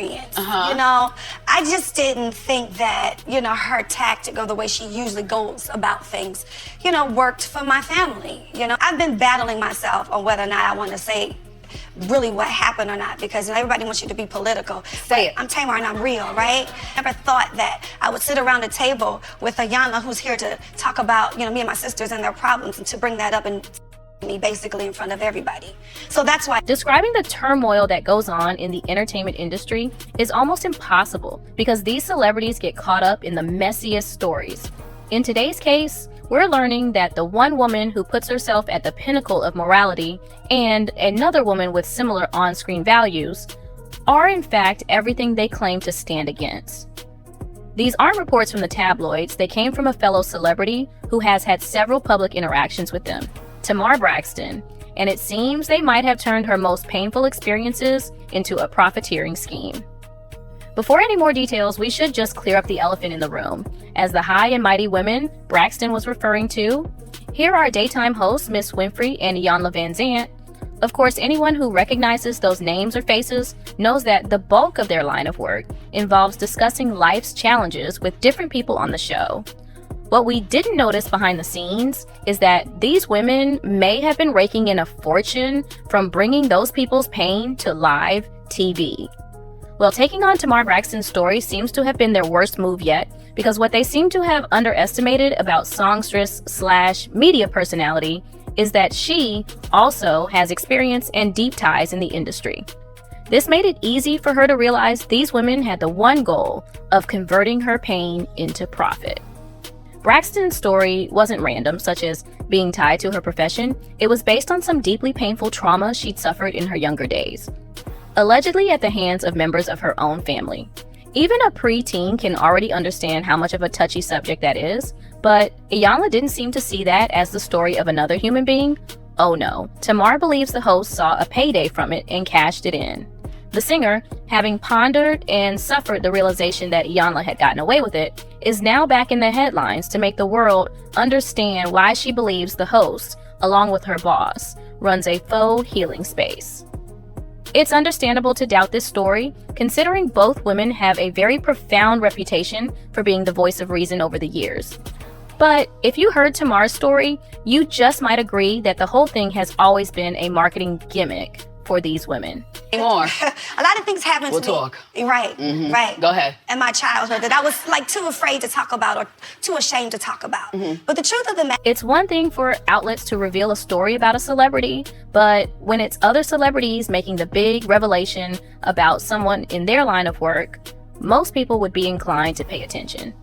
experience. You know, I just didn't think that, you know, her tactic or the way she usually goes about things, you know, worked for my family. You know, I've been battling myself on whether or not I want to say really what happened or not, because everybody wants you to be political. Say it. I'm Tamar and I'm real, right? Never thought that I would sit around a table with Iyanla, who's here to talk about, you know, me and my sisters and their problems, and to bring that up and me basically in front of everybody. So that's why describing the turmoil that goes on in the entertainment industry is almost impossible, because these celebrities get caught up in the messiest stories. In today's case, we're learning that the one woman who puts herself at the pinnacle of morality and another woman with similar on-screen values are in fact everything they claim to stand against. These aren't reports from the tabloids. They came from a fellow celebrity who has had several public interactions with them, Tamar Braxton, and it seems they might have turned her most painful experiences into a profiteering scheme. Before any more details, we should just clear up the elephant in the room. As the high and mighty women Braxton was referring to, here are daytime hosts Miss Winfrey and Iyanla Vanzant. Of course, anyone who recognizes those names or faces knows that the bulk of their line of work involves discussing life's challenges with different people on the show. What we didn't notice behind the scenes is that these women may have been raking in a fortune from bringing those people's pain to live TV. Well, taking on Tamar Braxton's story seems to have been their worst move yet, because what they seem to have underestimated about songstress/media personality is that she also has experience and deep ties in the industry. This made it easy for her to realize these women had the one goal of converting her pain into profit. Braxton's story wasn't random, such as being tied to her profession. It was based on some deeply painful trauma she'd suffered in her younger days, allegedly at the hands of members of her own family. Even a preteen can already understand how much of a touchy subject that is, but Iyanla didn't seem to see that as the story of another human being. Oh no, Tamar believes the host saw a payday from it and cashed it in. The singer, having pondered and suffered the realization that Iyanla had gotten away with it, is now back in the headlines to make the world understand why she believes the host, along with her boss, runs a faux healing space. It's understandable to doubt this story, considering both women have a very profound reputation for being the voice of reason over the years. But if you heard Tamar's story, you just might agree that the whole thing has always been a marketing gimmick for these women. More. a lot of things happened We'll to me. talk. Right, right. Go ahead. In my childhood that I was like too afraid to talk about or too ashamed to talk about. But the truth of the matter, it's one thing for outlets to reveal a story about a celebrity, but when it's other celebrities making the big revelation about someone in their line of work, most people would be inclined to pay attention.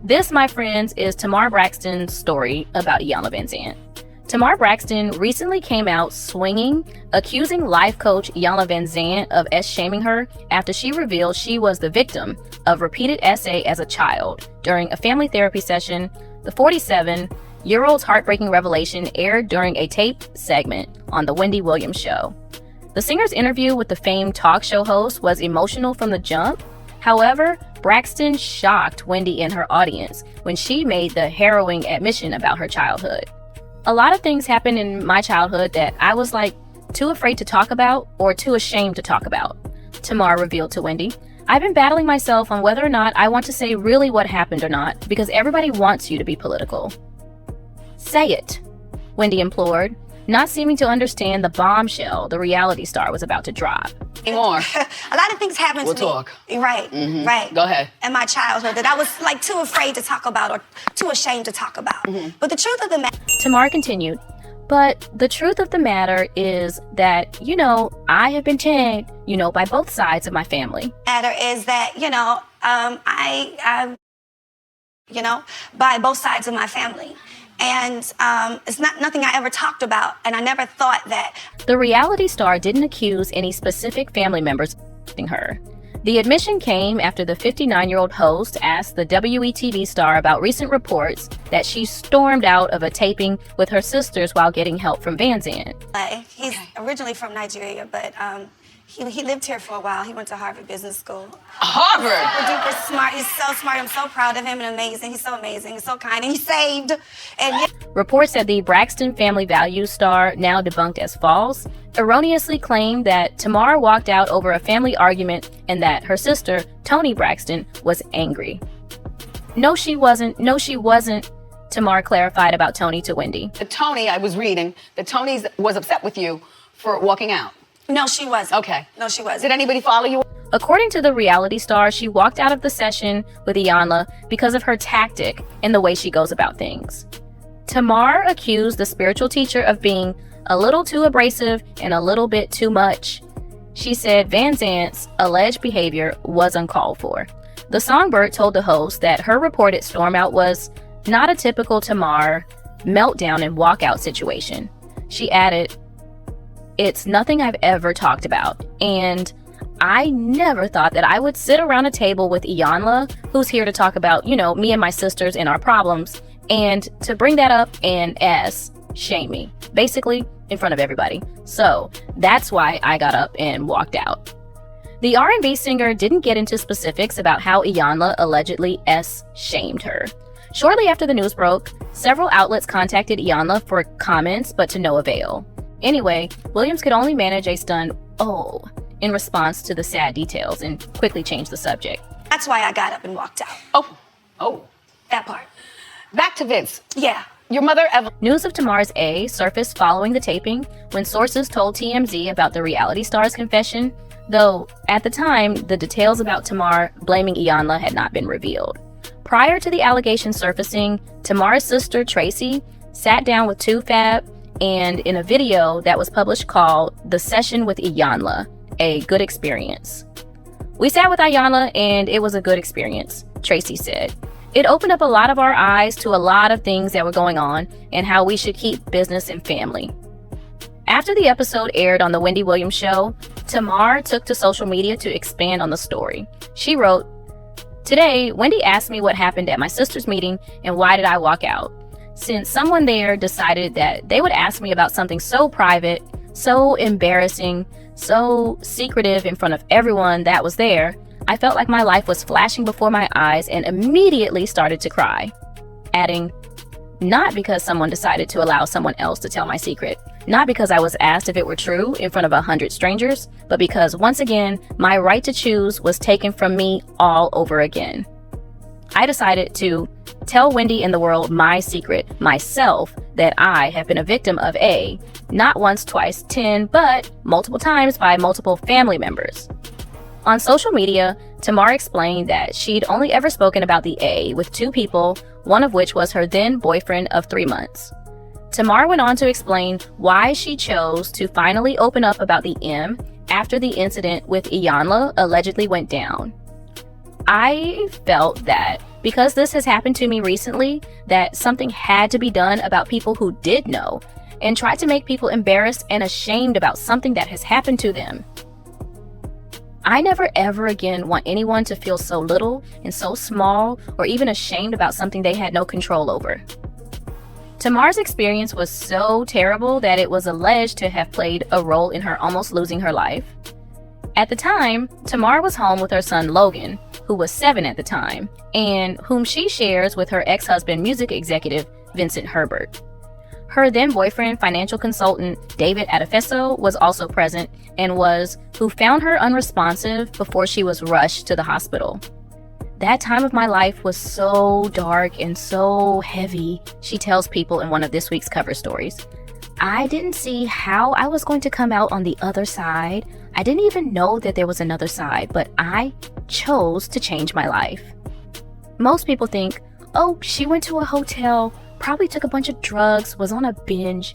This, my friends, is Tamar Braxton's story about Iyanla Vanzant. Tamar Braxton recently came out swinging, accusing life coach Iyanla Vanzant of shaming her after she revealed she was the victim of repeated SA as a child. During a family therapy session, the 47-year-old's heartbreaking revelation aired during a taped segment on The Wendy Williams Show. The singer's interview with the famed talk show host was emotional from the jump. However, Braxton shocked Wendy and her audience when she made the harrowing admission about her childhood. A lot of things happened in my childhood that I was like too afraid to talk about or too ashamed to talk about, Tamar revealed to Wendy. I've been battling myself on whether or not I want to say really what happened or not, because everybody wants you to be political. Say it, Wendy implored, not seeming to understand the bombshell the reality star was about to drop. More. a lot of things happened We'll to me. talk. Right, right. Go ahead. In my childhood that I was like too afraid to talk about or too ashamed to talk about. But the truth of the matter, Tamar continued, but the truth of the matter is that, I have been tagged, by both sides of my family. is that, I by both sides of my family. And it's not nothing I ever talked about, and I never thought that. The reality star didn't accuse any specific family members of her. The admission came after the 59-year-old host asked the WeTV star about recent reports that she stormed out of a taping with her sisters while getting help from Vanzant. He's originally from Nigeria, but He lived here for a while. He went to Harvard Business School. Harvard? Super duper smart. He's so smart. I'm so proud of him and amazing. He's so amazing. He's so kind. And he's saved. And Reports that the Braxton Family Values star, now debunked as false, erroneously claimed that Tamar walked out over a family argument and that her sister, Toni Braxton, was angry. No, she wasn't. No, she wasn't. Tamar clarified about Toni to Wendy. Toni, I was reading that Toni was upset with you for walking out. no, she wasn't. Okay. No, she wasn't. Did anybody follow you? According to the reality star, she walked out of the session with Iyanla because of her tactic and the way she goes about things. Tamar accused the spiritual teacher of being a little too abrasive and a little bit too much. She said Vanzant's alleged behavior was uncalled for. The songbird told the host that her reported storm out was not a typical Tamar meltdown and walkout situation. She added, "It's nothing I've ever talked about, and I never thought that I would sit around a table with Iyanla, who's here to talk about, me and my sisters and our problems, and to bring that up and shame me, basically in front of everybody. So that's why I got up and walked out." The R&B singer didn't get into specifics about how Iyanla allegedly shamed her. Shortly after the news broke, several outlets contacted Iyanla for comments, but to no avail. Anyway, Williams could only manage a stunned "oh" in response to the sad details and quickly changed the subject. That's why I got up and walked out. Oh. That part. Back to Vince. Yeah. Your mother, Evelyn. News of Tamar's surfaced following the taping when sources told TMZ about the reality star's confession, though at the time, the details about Tamar blaming Iyanla had not been revealed. Prior to the allegation surfacing, Tamar's sister, Tracy, sat down with TooFab and in a video that was published called The Session with Iyanla, a good experience. "We sat with Iyanla and it was a good experience," Tracy said. "It opened up a lot of our eyes to a lot of things that were going on and how we should keep business and family." After the episode aired on The Wendy Williams Show, Tamar took to social media to expand on the story. She wrote, "Today, Wendy asked me what happened at my sister's meeting and why did I walk out. Since someone there decided that they would ask me about something so private, so embarrassing, so secretive in front of everyone that was there, I felt like my life was flashing before my eyes and immediately started to cry." Adding, "Not because someone decided to allow someone else to tell my secret, not because I was asked if it were true in front of 100 strangers, but because once again, my right to choose was taken from me all over again. I decided to tell Wendy and the world my secret, myself, that I have been a victim of not once, twice, 10, but multiple times by multiple family members." On social media, Tamar explained that she'd only ever spoken about the with 2 people, one of which was her then boyfriend of 3 months. Tamar went on to explain why she chose to finally open up about the M after the incident with Iyanla allegedly went down. "I felt that because this has happened to me recently, that something had to be done about people who did know and tried to make people embarrassed and ashamed about something that has happened to them. I never ever again want anyone to feel so little and so small or even ashamed about something they had no control over." Tamar's experience was so terrible that it was alleged to have played a role in her almost losing her life. At the time, Tamar was home with her son Logan, who was 7 at the time, and whom she shares with her ex-husband, music executive Vincent Herbert. Her then boyfriend, financial consultant David Adefeso, was also present and who found her unresponsive before she was rushed to the hospital. "That time of my life was so dark and so heavy," she tells people in one of this week's cover stories. "I didn't see how I was going to come out on the other side. I didn't even know that there was another side, but I chose to change my life." Most people think, "Oh, she went to a hotel, probably took a bunch of drugs, was on a binge."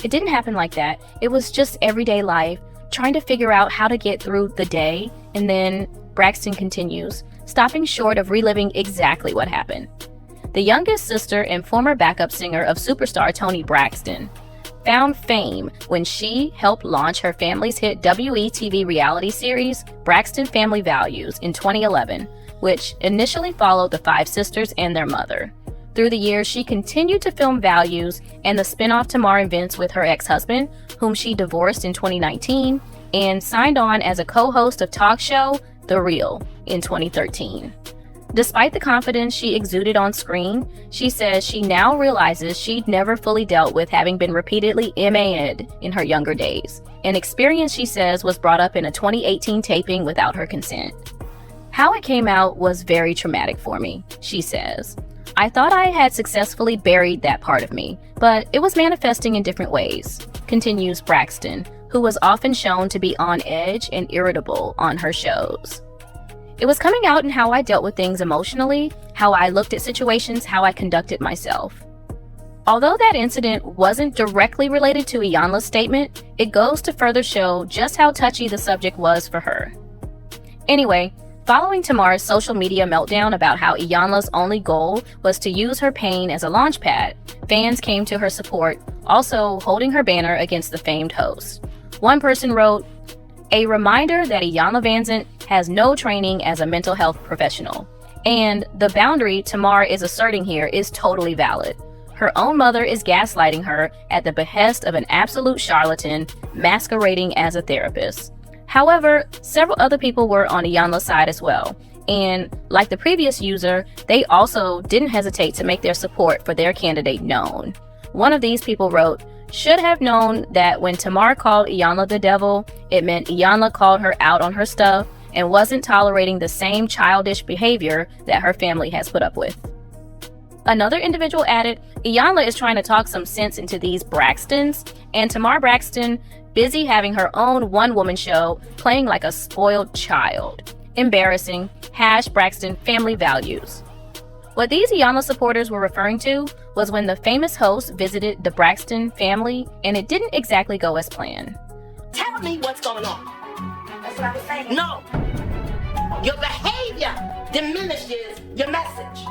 It didn't happen like that. It was just everyday life, trying to figure out how to get through the day. And then Braxton continues, stopping short of reliving exactly what happened. The youngest sister and former backup singer of superstar Toni Braxton found fame when she helped launch her family's hit WE-TV reality series, Braxton Family Values, in 2011, which initially followed the 5 sisters and their mother. Through the years, she continued to film Values and the spin-off Tamar and Vince with her ex-husband, whom she divorced in 2019, and signed on as a co-host of talk show 𝐻𝐵𝐷 in 2013. Despite the confidence she exuded on screen, she says she now realizes she'd never fully dealt with having been repeatedly MA'd in her younger days, an experience she says was brought up in a 2018 taping without her consent. How it came out was very traumatic for me, she says. I thought I had successfully buried that part of me, but it was manifesting in different ways, continues Braxton, who was often shown to be on edge and irritable on her shows. It was coming out in how I dealt with things emotionally, how I looked at situations, how I conducted myself. Although that incident wasn't directly related to Iyanla's statement, it goes to further show just how touchy the subject was for her. Anyway, following Tamar's social media meltdown about how Iyanla's only goal was to use her pain as a launchpad, fans came to her support, also holding her banner against the famed host. One person wrote, "A reminder that Iyanla Vanzant has no training as a mental health professional, and the boundary Tamar is asserting here is totally valid. Her own mother is gaslighting her at the behest of an absolute charlatan masquerading as a therapist." However, several other people were on Iyanla's side as well, and like the previous user, they also didn't hesitate to make their support for their candidate known. One of these people wrote, "Should have known that when Tamar called Iyanla the devil, it meant Iyanla called her out on her stuff and wasn't tolerating the same childish behavior that her family has put up with." Another individual added, "Iyanla is trying to talk some sense into these Braxtons, and Tamar Braxton busy having her own one-woman show playing like a spoiled child. Embarrassing. #Braxton family values." What these Iyanla supporters were referring to was when the famous host visited the Braxton family, and it didn't exactly go as planned. "Tell me what's going on." That's what I was saying. No. Your behavior diminishes your message.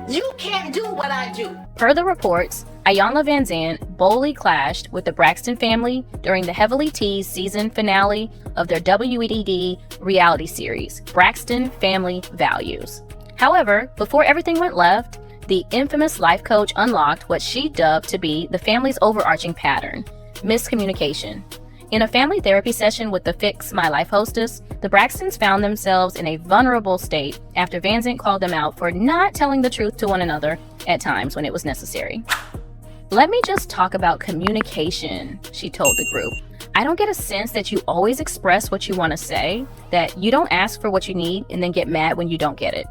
You can't do what I do. Per the reports, Iyanla Vanzant boldly clashed with the Braxton family during the heavily teased season finale of their WEDD reality series, Braxton Family Values. However, before everything went left, the infamous life coach unlocked what she dubbed to be the family's overarching pattern: miscommunication. In a family therapy session with the Fix My Life hostess, the Braxtons found themselves in a vulnerable state after Vanzant called them out for not telling the truth to one another at times when it was necessary. "Let me just talk about communication," she told the group. "I don't get a sense that you always express what you want to say, that you don't ask for what you need and then get mad when you don't get it."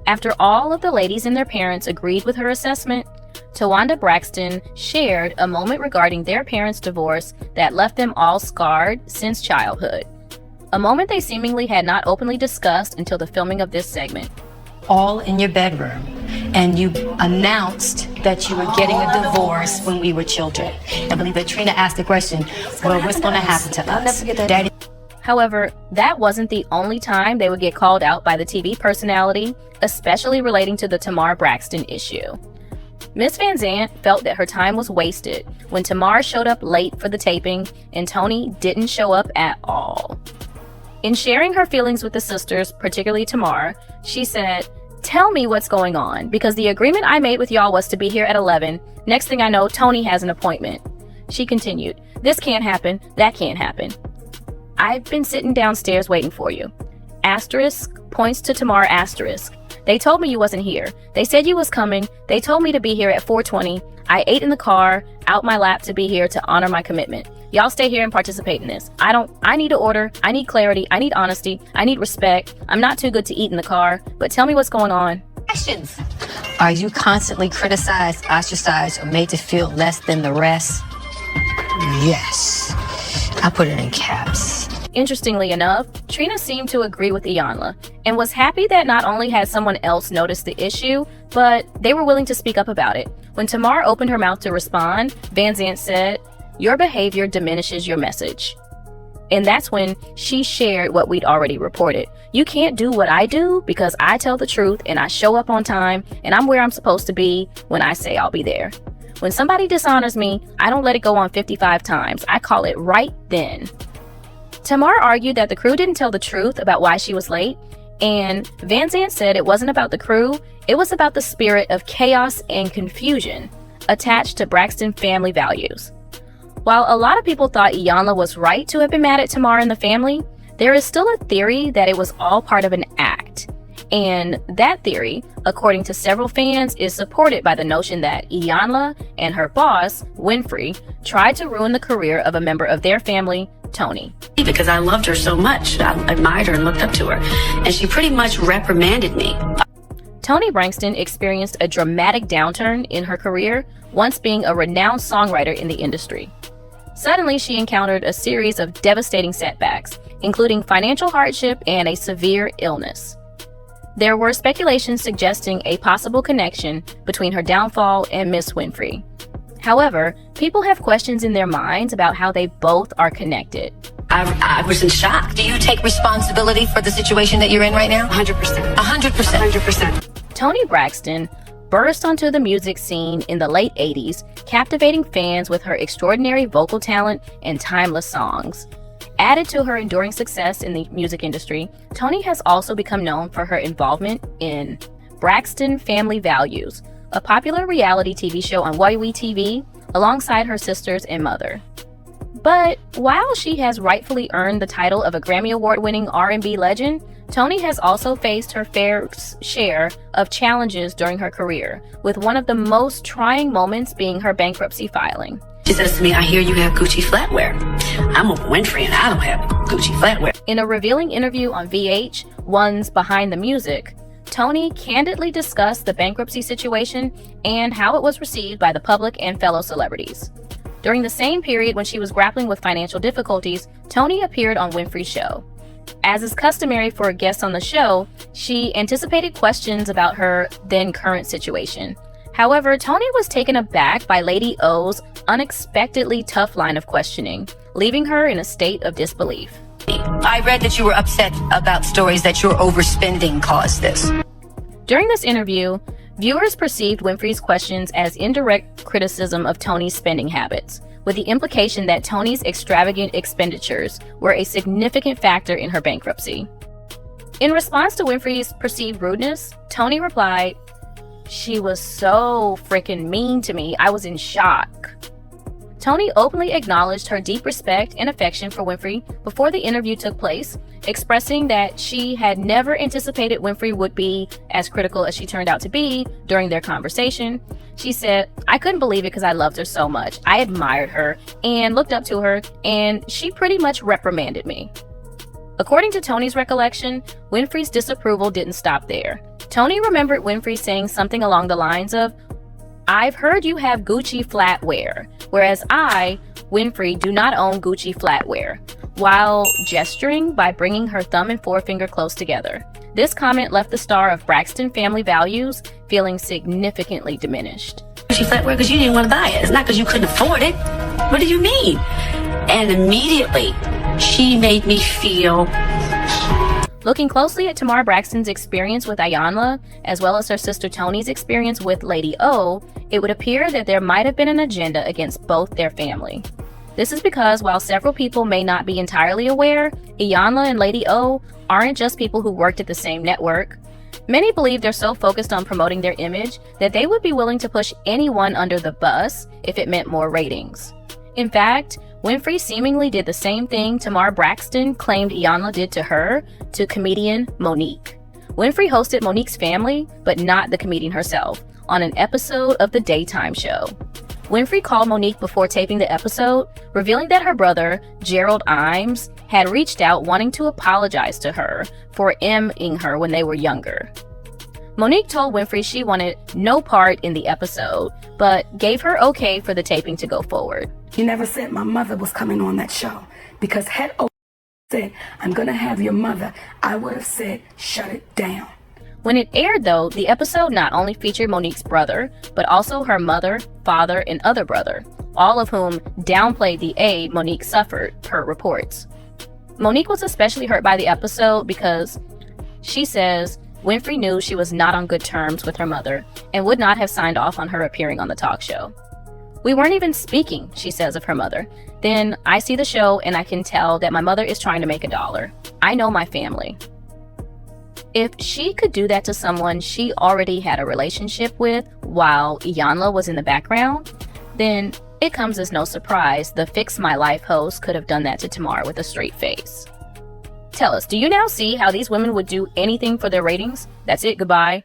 After all of the ladies and their parents agreed with her assessment, Tawanda Braxton shared a moment regarding their parents' divorce that left them all scarred since childhood. A moment they seemingly had not openly discussed until the filming of this segment. All in your bedroom, and you announced that you were getting a divorce when we were children. I believe that Trina asked the question, well, what's going to happen to us? I'll never forget that. Daddy. However, that wasn't the only time they would get called out by the TV personality, especially relating to the Tamar Braxton issue. Miss Vanzant felt that her time was wasted when Tamar showed up late for the taping and Tony didn't show up at all. In sharing her feelings with the sisters, particularly Tamar, she said, "Tell me what's going on, because the agreement I made with y'all was to be here at 11. Next thing I know, Tony has an appointment." She continued, "This can't happen, that can't happen. I've been sitting downstairs waiting for you. Asterisk points to Tamar asterisk. They told me you wasn't here. They said you was coming. They told me to be here at 4:20. I ate in the car, out my lap to be here to honor my commitment. Y'all stay here and participate in this. I need to order. I need clarity. I need honesty. I need respect. I'm not too good to eat in the car, but tell me what's going on." Questions. Are you constantly criticized, ostracized, or made to feel less than the rest? Yes. I put it in caps. Interestingly enough, Trina seemed to agree with Iyanla and was happy that not only had someone else noticed the issue, but they were willing to speak up about it. When Tamar opened her mouth to respond, Vanzant said, "Your behavior diminishes your message." And that's when she shared what we'd already reported. "You can't do what I do because I tell the truth and I show up on time and I'm where I'm supposed to be when I say I'll be there. When somebody dishonors me, I don't let it go on 55 times. I call it right then." Tamar argued that the crew didn't tell the truth about why she was late, and Vanzant said it wasn't about the crew, it was about the spirit of chaos and confusion attached to Braxton family values. While a lot of people thought Iyanla was right to have been mad at Tamar and the family, there is still a theory that it was all part of an act. And that theory, according to several fans, is supported by the notion that Iyanla and her boss, Winfrey, tried to ruin the career of a member of their family, Tony. Because I loved her so much. I admired her and looked up to her. And she pretty much reprimanded me. Toni Braxton experienced a dramatic downturn in her career, once being a renowned songwriter in the industry. Suddenly, she encountered a series of devastating setbacks, including financial hardship and a severe illness. There were speculations suggesting a possible connection between her downfall and Miss Winfrey. However, people have questions in their minds about how they both are connected. I was in shock. Do you take responsibility for the situation that you're in right now? 100%. 100%. 100%. Toni Braxton burst onto the music scene in the late 80s, captivating fans with her extraordinary vocal talent and timeless songs. Added to her enduring success in the music industry, Toni has also become known for her involvement in Braxton Family Values, a popular reality TV show on YWE-TV, alongside her sisters and mother. But while she has rightfully earned the title of a Grammy Award-winning R&B legend, Toni has also faced her fair share of challenges during her career, with one of the most trying moments being her bankruptcy filing. She says to me, I hear you have Gucci flatware. I'm Oprah Winfrey and I don't have Gucci flatware. In a revealing interview on VH1's Behind the Music, Toni candidly discussed the bankruptcy situation and how it was received by the public and fellow celebrities. During the same period when she was grappling with financial difficulties, Toni appeared on Winfrey's show. As is customary for a guest on the show, she anticipated questions about her then current situation. However, Toni was taken aback by Lady O's unexpectedly tough line of questioning, leaving her in a state of disbelief. I read that you were upset about stories that your overspending caused this. During this interview, viewers perceived Winfrey's questions as indirect criticism of Toni's spending habits, with the implication that Toni's extravagant expenditures were a significant factor in her bankruptcy. In response to Winfrey's perceived rudeness, Toni replied, "She was so freaking mean to me, I was in shock." Toni openly acknowledged her deep respect and affection for Winfrey before the interview took place, expressing that she had never anticipated Winfrey would be as critical as she turned out to be during their conversation. She said, "I couldn't believe it because I loved her so much. I admired her and looked up to her, and she pretty much reprimanded me." According to Toni's recollection, Winfrey's disapproval didn't stop there. Toni remembered Winfrey saying something along the lines of, "I've heard you have Gucci flatware, whereas I, Winfrey, do not own Gucci flatware," while gesturing by bringing her thumb and forefinger close together. This comment left the star of Braxton Family Values feeling significantly diminished. Gucci flatware because you didn't want to buy it. It's not because you couldn't afford it. What do you mean? And immediately, she made me feel... Looking closely at Tamar Braxton's experience with Iyanla, as well as her sister Toni's experience with Lady O, it would appear that there might have been an agenda against both their family. This is because while several people may not be entirely aware, Iyanla and Lady O aren't just people who worked at the same network. Many believe they're so focused on promoting their image that they would be willing to push anyone under the bus if it meant more ratings. In fact, Winfrey seemingly did the same thing Tamar Braxton claimed Iyanla did to her to comedian Monique. Winfrey hosted Monique's family, but not the comedian herself, on an episode of the daytime show. Winfrey called Monique before taping the episode, revealing that her brother, 𝐿𝐴𝐼𝐻, had reached out wanting to apologize to her for 𝐸ing her when they were younger. Monique told Winfrey she wanted no part in the episode, but gave her okay for the taping to go forward. You never said my mother was coming on that show, because had O said, "I'm gonna have your mother," I would have said, "Shut it down." When it aired, though, the episode not only featured Monique's brother, but also her mother, father, and other brother, all of whom downplayed the A Monique suffered, per reports. Monique was especially hurt by the episode because, she says, Winfrey knew she was not on good terms with her mother and would not have signed off on her appearing on the talk show. "We weren't even speaking," she says of her mother. "Then I see the show and I can tell that my mother is trying to make a dollar. I know my family." If she could do that to someone she already had a relationship with while Iyanla was in the background, then It comes as no surprise the Fix My Life host could have done that to Tamar with a straight face. Tell us, do you now see how these women would do anything for their ratings? That's it, goodbye.